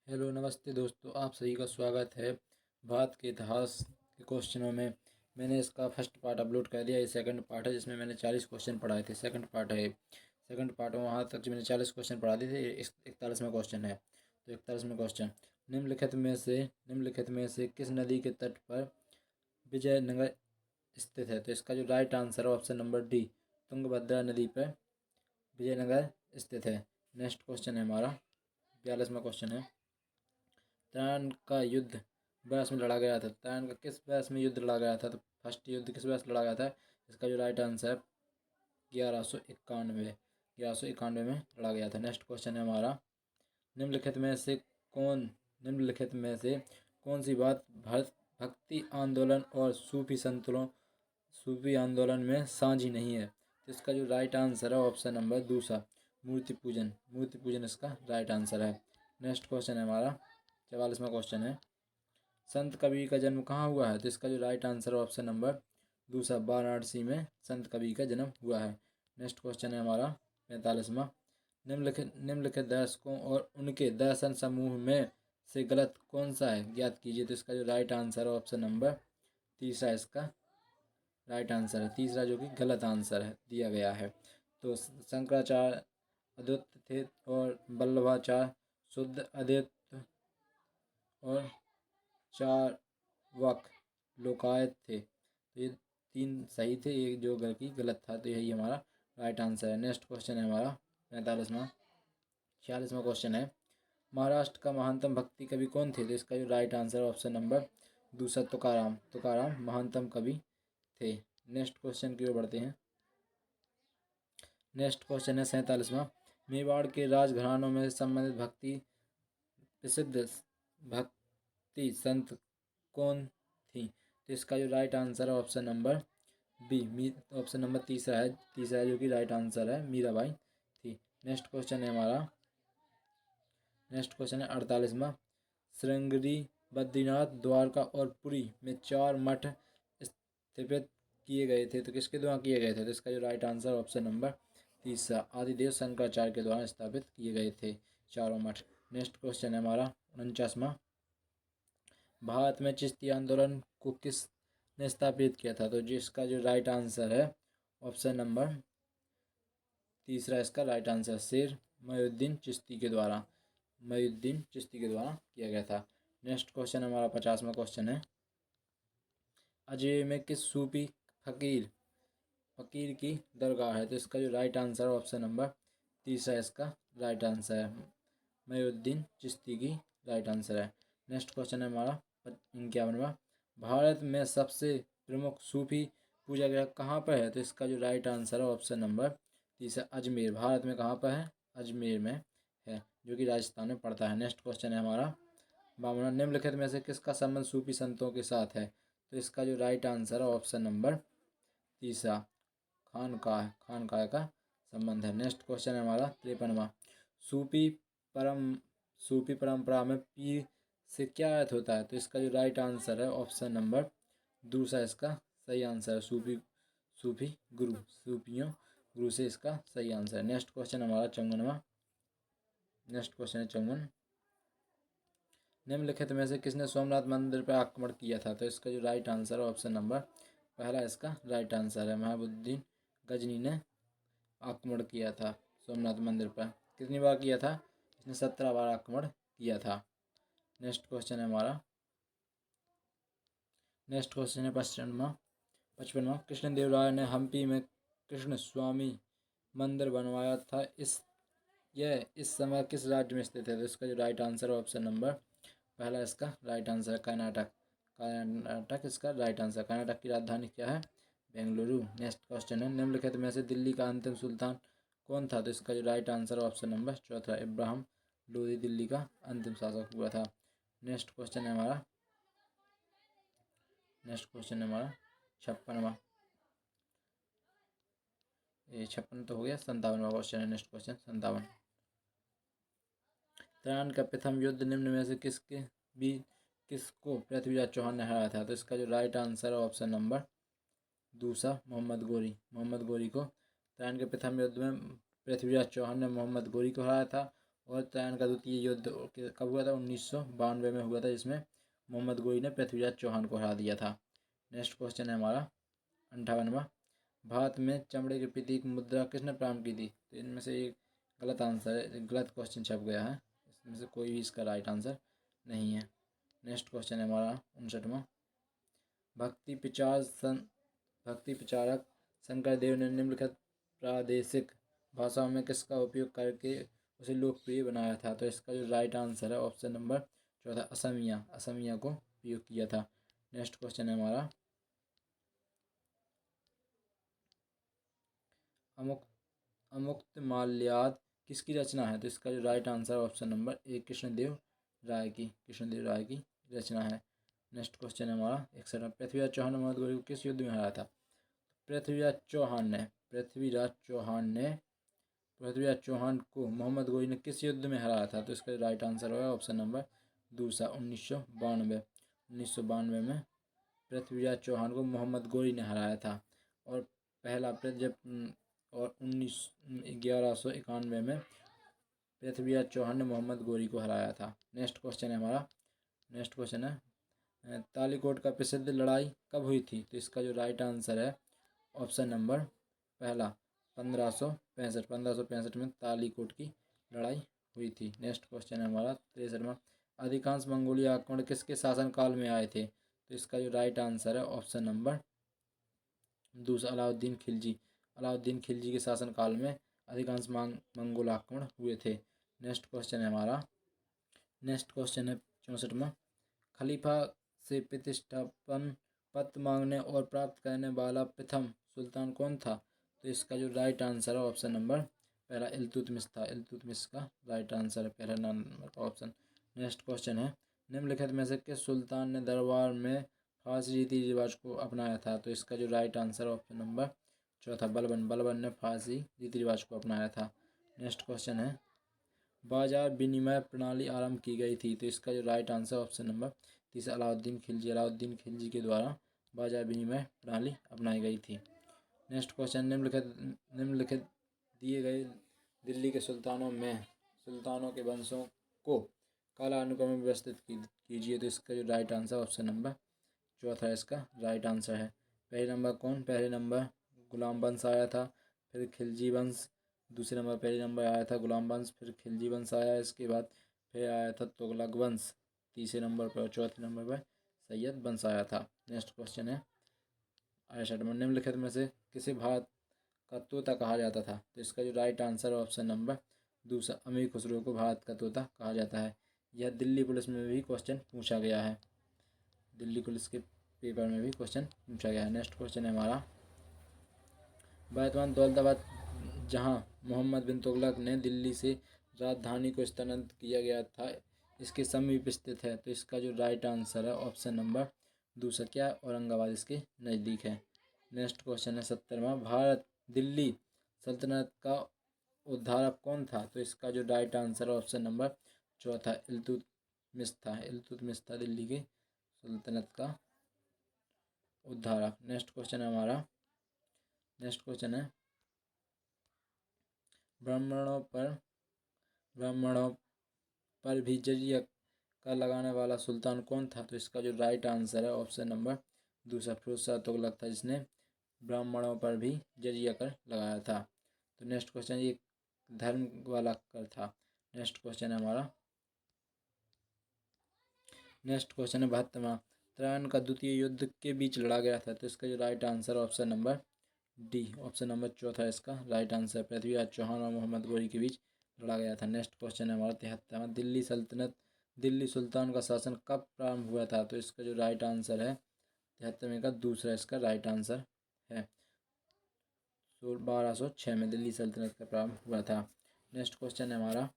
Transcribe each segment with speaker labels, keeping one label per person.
Speaker 1: Hello नमस्ते दोस्तों, आप सभी का स्वागत है। भारत के इतिहास के क्वेश्चनों में मैंने इसका फर्स्ट पार्ट अपलोड कर दिया। ये सेकंड पार्ट है जिसमें मैंने 40 क्वेश्चन पढ़ाए थे। सेकंड पार्ट है। सेकंड पार्ट में वहाँ तक जो मैंने 40 क्वेश्चन पढ़ा दिए थे। 41वां क्वेश्चन है। तो 41वां क्वेश्चन, निम्नलिखित में से किस नदी के तट पर विजयनगर स्थित है? तो इसका जो राइट आंसर है ऑप्शन नंबर डी, तुंगभद्रा नदी पर विजयनगर स्थित है। नेक्स्ट क्वेश्चन है हमारा 42वां क्वेश्चन है। त्राण का युद्ध ब्यास में लड़ा गया था। त्राण का किस ब्यास में युद्ध लड़ा गया था? तो फर्स्ट युद्ध किस ब्यास में लड़ा गया था? इसका जो राइट आंसर है 1191 में लड़ा गया था। नेक्स्ट क्वेश्चन है हमारा, निम्नलिखित में से निम्नलिखित में से कौन सी बात भक्ति आंदोलन और सूफी आंदोलन में साझी नहीं है? तो इसका जो राइट आंसर है ऑप्शन नंबर दूसरा, मूर्ति पूजन इसका राइट आंसर है। नेक्स्ट क्वेश्चन है हमारा 44वां क्वेश्चन है, संत कबीर का जन्म कहाँ हुआ है? तो इसका जो राइट आंसर है ऑप्शन नंबर दूसरा, वाराणसी में संत कबीर का जन्म हुआ है। नेक्स्ट क्वेश्चन है हमारा 45वां, निम्नलिखित दर्शकों और उनके दर्शन समूह में से गलत कौन सा है, ज्ञात कीजिए। तो इसका जो राइट आंसर है ऑप्शन नंबर तीसरा इसका राइट आंसर है। तीसरा जो कि गलत आंसर है दिया गया है। तो शंकराचार्य अद्वैत थे और वल्लभाचार्य शुद्ध अद्वैत और चार्वाक लोकायत थे। तो ये तीन सही थे, एक जो गलत था। तो यही हमारा राइट आंसर है। नेक्स्ट क्वेश्चन है हमारा 46वां क्वेश्चन है, महाराष्ट्र का महानतम भक्ति कवि कौन थे? तो इसका जो राइट आंसर है ऑप्शन नंबर दूसरा, तुकाराम महानतम कवि थे। नेक्स्ट क्वेश्चन की ओर बढ़ते हैं। नेक्स्ट क्वेश्चन है 47वां, मेवाड़ के राजघरानों में संबंधित प्रसिद्ध भक्ति संत कौन थी? तो इसका जो राइट आंसर है option number B, option number तीसरा है जो कि राइट आंसर है, मीराबाई थी। नेक्स्ट क्वेश्चन है 48वां, श्रृंगेरी, बद्रीनाथ, द्वारका और पुरी में 4 मठ स्थापित किए गए थे। तो किसके द्वारा किए गए थे? तो इसका जो राइट आंसर ऑप्शन नंबर तीसरा, आदिदेव शंकराचार्य के द्वारा स्थापित किए गए थे चारों मठ। नेक्स्ट क्वेश्चन है हमारा 49वां, भारत में चिश्ती आंदोलन को किसने स्थापित किया था? तो जिसका जो राइट आंसर है ऑप्शन नंबर तीसरा इसका राइट आंसर, शेर मोहिउद्दीन चिश्ती के द्वारा किया गया था। नेक्स्ट क्वेश्चन हमारा 50वां क्वेश्चन है, अजमेर में किस सूफी फकीर की दरगाह है? तो इसका जो राइट आंसर है ऑप्शन नंबर तीसरा इसका राइट आंसर है, मोहिउद्दीन चिश्ती की राइट आंसर है। नेक्स्ट क्वेश्चन है हमारा 51वां, भारत में सबसे प्रमुख सूफी पूजा गृह कहाँ पर है? तो इसका जो राइट आंसर है ऑप्शन नंबर तीसरा, अजमेर। भारत में कहाँ पर है? अजमेर में है, जो कि राजस्थान में पड़ता है। नेक्स्ट क्वेश्चन है हमारा 52, निम्नलिखित में से किसका संबंध सूफी संतों के साथ है? तो इसका जो राइट आंसर है ऑप्शन नंबर तीसरा, खानकाह का संबंध है। नेक्स्ट क्वेश्चन है हमारा 53वां, सूफी परंपरा में पीर से क्या अर्थ होता है? तो इसका जो राइट आंसर है ऑप्शन नंबर दूसरा इसका सही आंसर है, सूफी गुरु से इसका सही आंसर है। नेक्स्ट क्वेश्चन हमारा 54वां, निम्नलिखित में से किसने सोमनाथ मंदिर पर आक्रमण किया था? तो इसका जो राइट आंसर है ऑप्शन नंबर पहला इसका राइट आंसर है, महाबुद्दीन गजनी ने आक्रमण किया था सोमनाथ मंदिर पर। कितनी बार किया था? इसने 17 बार आक्रमण किया था। नेक्स्ट क्वेश्चन है 55वां, कृष्णदेवराय ने हम्पी में कृष्ण स्वामी मंदिर बनवाया था। इस समय किस राज्य में स्थित है? तो इसका जो राइट आंसर है ऑप्शन नंबर पहला इसका राइट आंसर है, कर्नाटक इसका राइट आंसर। कर्नाटक की राजधानी क्या है? बेंगलुरु। नेक्स्ट क्वेश्चन है, निम्नलिखित में से दिल्ली का अंतिम सुल्तान कौन था? तो इसका जो राइट आंसर है ऑप्शन नंबर चौथा, इब्राहिम लोदी दिल्ली का अंतिम शासक हुआ था। नेक्स्ट क्वेश्चन है हमारा 56वां, ये 56 तो हो गया। 57वां क्वेश्चन है। नेक्स्ट क्वेश्चन 57, त्राण का प्रथम युद्ध निम्न में से किसको पृथ्वीराज चौहान ने हराया था? तो इसका जो राइट आंसर है ऑप्शन नंबर दूसरा, मोहम्मद गोरी को। त्राण के प्रथम युद्ध में पृथ्वीराज चौहान ने मोहम्मद गोरी को हराया था और त्रायन का द्वितीय युद्ध कब हुआ था? 1992 में हुआ था, जिसमें मोहम्मद गोरी ने पृथ्वीराज चौहान को हरा दिया था। नेक्स्ट क्वेश्चन है हमारा 58वां। भारत में चमड़े के प्रतीक मुद्रा किसने प्रारंभ की थी? तो इनमें से एक गलत आंसर है, गलत क्वेश्चन छप गया है, इसमें से कोई भी इसका राइट आंसर नहीं है। नेक्स्ट क्वेश्चन है हमारा 59वां। भक्ति प्रचारक शंकरदेव ने निम्नलिखित प्रादेशिक भाषाओं में किसका उपयोग करके उसे लोकप्रिय बनाया था? तो इसका जो राइट आंसर है ऑप्शन नंबर चौथा असमिया को उपयोग किया था। नेक्स्ट क्वेश्चन है हमारा अमुक्त माल्याद किसकी रचना है? तो इसका जो right answer option number A Krishnadeva Raya की रचना है। नेक्स्ट क्वेश्चन है हमारा 61। पृथ्वीराज चौहान ने मोहम्मद गोरी को किस युद्ध में हराया था? पृथ्वीराज चौहान को मोहम्मद गोरी ने किस युद्ध में हराया था? तो इसका राइट आंसर होगा ऑप्शन नंबर दूसरा 1992 में पृथ्वीराज चौहान को मोहम्मद गोरी ने हराया था। और पहला जब और 1191 में पृथ्वीराज चौहान ने मोहम्मद गोरी को हराया था। नेक्स्ट क्वेश्चन है तालीकोट का प्रसिद्ध लड़ाई कब हुई थी? तो इसका जो राइट आंसर है ऑप्शन नंबर पहला 1565 में तालीकोट की लड़ाई हुई थी। नेक्स्ट क्वेश्चन है हमारा 63वां। अधिकांश मंगोलिया आक्रमण किसके शासनकाल में आए थे? तो इसका जो राइट आंसर है ऑप्शन नंबर दूसरा अलाउद्दीन खिलजी के शासनकाल में अधिकांश मंगोल आक्रमण हुए थे। नेक्स्ट क्वेश्चन है 64वां। खलीफा से प्रतिष्ठापन पत्र मांगने और प्राप्त करने वाला प्रथम सुल्तान कौन था? तो इसका जो राइट आंसर है ऑप्शन नंबर पहला इल्तुतमिश था। इल्तुतमिश का राइट आंसर है पहला नंबर का ऑप्शन। नेक्स्ट क्वेश्चन है निम्नलिखित में से किस सुल्तान ने दरबार में फारसी रीति रिवाज को अपनाया था? तो इसका जो राइट आंसर ऑप्शन नंबर चौथा बलबन ने फारसी रीति रिवाज को अपनाया था। नेक्स्ट क्वेश्चन है बाजार विनिमय प्रणाली आरंभ की गई थी? तो इसका जो राइट आंसर ऑप्शन नंबर तीसरा अलाउद्दीन खिलजी के द्वारा बाजार विनिमय प्रणाली अपनाई गई थी। नेक्स्ट क्वेश्चन निम्नलिखित दिए गए दिल्ली के सुल्तानों के वंशों को कालानुक्रम में व्यवस्थित कीजिए। तो इसका जो राइट आंसर ऑप्शन नंबर चौथा इसका राइट आंसर है। पहले नंबर गुलाम वंश आया था, फिर खिलजी वंश, दूसरे नंबर पहले नंबर आया था गुलाम वंश, फिर खिलजी वंश आया, इसके बाद फिर आया था तुगलक वंश, तीसरे नंबर पर, चौथे नंबर पर सैयद वंश आया था। नेक्स्ट क्वेश्चन है 68वां। निम्नलिखित में से किसे भारत का तोता कहा जाता था? तो इसका जो राइट आंसर ऑप्शन नंबर दूसरा अमीर खुसरो को भारत का तोता कहा जाता है। यह दिल्ली पुलिस में भी क्वेश्चन पूछा गया है, दिल्ली पुलिस के पेपर में भी क्वेश्चन पूछा गया है। नेक्स्ट क्वेश्चन है हमारा वर्तमान दौलताबाद जहां मोहम्मद बिन तुगलक ने दिल्ली से राजधानी को स्थानांतरित किया गया था, इसके समीप स्थित है। तो इसका जो राइट आंसर है ऑप्शन नंबर दूसरा क्या औरंगाबाद इसके नज़दीक है। नेक्स्ट क्वेश्चन है 70वां। दिल्ली सल्तनत का उद्धारक कौन था? तो इसका जो राइट आंसर है ऑप्शन नंबर चौथा इल्तुतमिश था दिल्ली की सल्तनत का उद्धारक। नेक्स्ट क्वेश्चन है ब्राह्मणों पर भी जजिया कर लगाने वाला सुल्तान कौन था? तो इसका जो राइट आंसर है ऑप्शन नंबर दूसरा फिरोज शाह तुगलक था, जिसने ब्राह्मणों पर भी जजिया कर लगाया था। तो नेक्स्ट क्वेश्चन ये धर्म वाला कर था। नेक्स्ट क्वेश्चन है 72वां। त्रायन का द्वितीय युद्ध के बीच लड़ा गया था? तो इसका जो right answer option number D option number चौथा इसका राइट आंसर पृथ्वीराज चौहान और मोहम्मद गोरी के बीच लड़ा गया था। नेक्स्ट क्वेश्चन है 73वां। दिल्ली सुल्तान का शासन कब प्रारंभ हुआ था? तो इसका जो राइट आंसर है 73वें का दूसरा इसका राइट आंसर है 1206 में दिल्ली सल्तनत का प्रारंभ हुआ था। नेक्स्ट क्वेश्चन है हमारा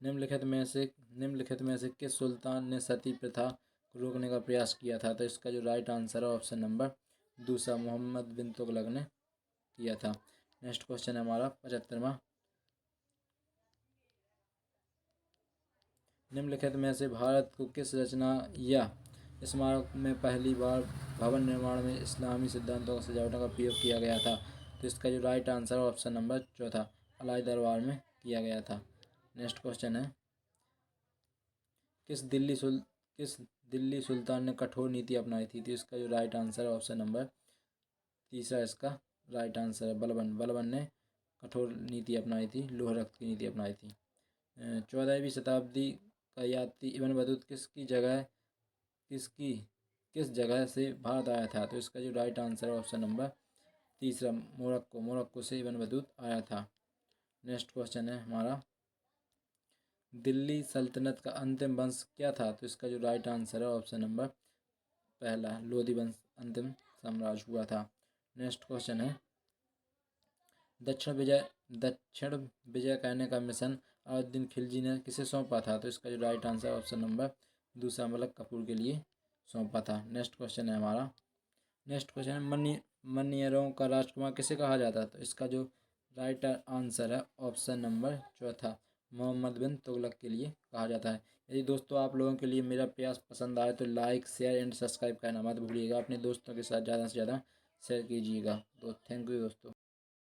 Speaker 1: निम्नलिखित में से किस सुल्तान ने सती प्रथा को रोकने का प्रयास किया था? तो इसका जो राइट आंसर है ऑप्शन नंबर दूसरा मोहम्मद बिन तुगलक ने किया था। नेक्स्ट क्वेश्चन है हमारा 75वां। निम्नलिखित में से भारत को किस रचना या स्मारक में पहली बार भवन निर्माण में इस्लामी सिद्धांतों का सजावटों का उपयोग किया गया था? तो इसका जो राइट आंसर है ऑप्शन नंबर चौथा अलाई दरबार में किया गया था। नेक्स्ट क्वेश्चन है, किस दिल्ली सुल्तान ने कठोर नीति अपनाई थी? तो इसका जो राइट आंसर है ऑप्शन नंबर तीसरा इसका राइट आंसर है, बलबन ने कठोर नीति अपनाई थी, लोह रक्त की नीति अपनाई थी। 14वीं शताब्दी का यात्री इब्न बतूत किस जगह से भारत आया था? तो इसका जो राइट आंसर है ऑप्शन नंबर तीसरा, मोरक्को से इब्न बतूत आया था। नेक्स्ट क्वेश्चन है हमारा, दिल्ली सल्तनत का अंतिम वंश क्या था? तो इसका जो राइट आंसर है ऑप्शन नंबर पहला, लोधी वंश अंतिम साम्राज्य हुआ था। नेक्स्ट क्वेश्चन है, दक्षिण विजय करने का मिशन अलाउद्दीन खिलजी ने किसे सौंपा था? तो इसका जो राइट आंसर है ऑप्शन नंबर दूसरा, मलक कपूर के लिए सौंपा था। नेक्स्ट क्वेश्चन है हमारा, मन्यरों का राजकुमार किसे कहा जाता है? तो इसका जो राइट आंसर है ऑप्शन नंबर चौथा, मोहम्मद बिन तुगलक के लिए कहा जाता है। यदि दोस्तों आप लोगों के लिए मेरा प्रयास पसंद आए तो लाइक शेयर एंड सब्सक्राइब करना मत भूलिएगा। अपने दोस्तों के साथ ज़्यादा से ज़्यादा शेयर कीजिएगा। तो थैंक यू दोस्तों।